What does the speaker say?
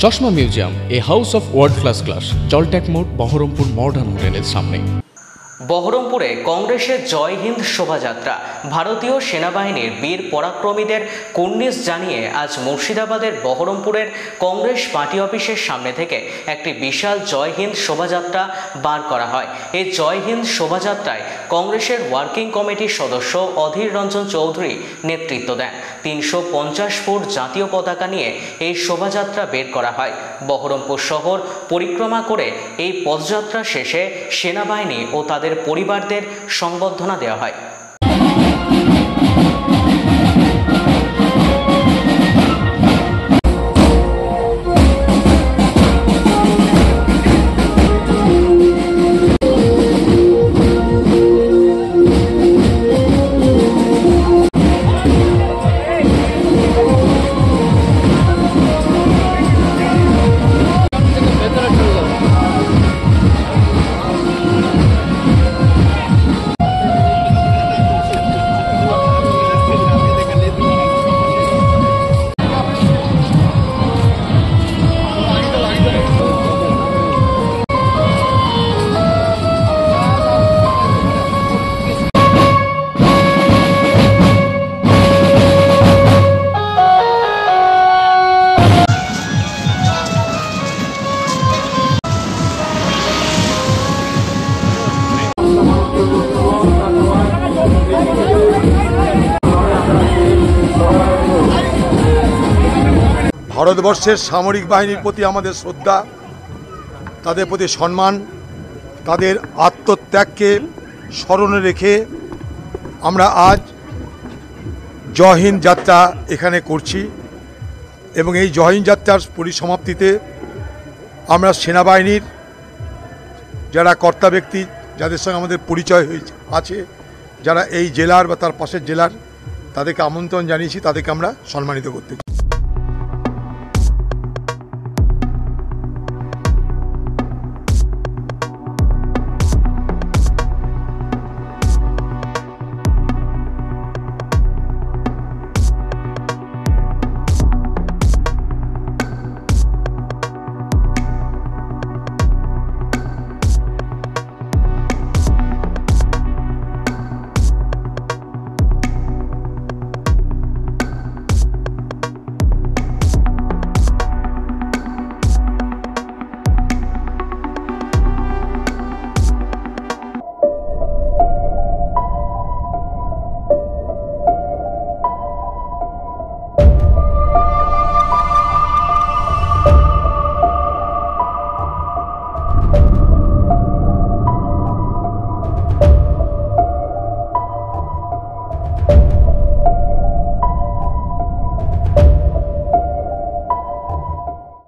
চশমা museum, a house of world class, জলট্যাক মোড়, বহরমপুর মডার্ন হোটেলের সামনে। বহরমপুরে কংগ্রেসের জয় হিন্দ শোভাযাত্রা। ভারতীয় সেনাবাহিনীর বীর পরাক্রমীদের কুর্নিশ জানিয়ে আজ মুর্শিদাবাদের বহরমপুরের কংগ্রেস পার্টি অফিসের সামনে থেকে একটি বিশাল জয় হিন্দ শোভাযাত্রা বার করা হয়। এই জয় হিন্দ শোভাযাত্রায় কংগ্রেসের ওয়ার্কিং কমিটির সদস্য অধীর রঞ্জন চৌধুরী নেতৃত্ব দেন। 350 ফুট জাতীয় পতাকা নিয়ে এই শোভাযাত্রা বের করা হয়। বহরমপুর শহর পরিক্রমা করে এই পদযাত্রা শেষে সেনাবাহিনী ও তাদের পরিবারদের সংবর্ধনা দেওয়া হয়। ভারতবর্ষের সামরিক বাহিনীর প্রতি আমাদের শ্রদ্ধা, তাদের প্রতি সম্মান, তাদের আত্মত্যাগকে স্মরণে রেখে আমরা আজ জয় হিন্দ যাত্রা এখানে করছি এবং এই জয় হিন্দ যাত্রার পরিসমাপ্তিতে আমরা সেনাবাহিনীর যারা কর্তা ব্যক্তি, যাদের সঙ্গে আমাদের পরিচয় আছে, যারা এই জেলার বা তার পাশের জেলার, তাদেরকে আমন্ত্রণ জানিয়েছি, তাদেরকে আমরা সম্মানিত করতে চাই।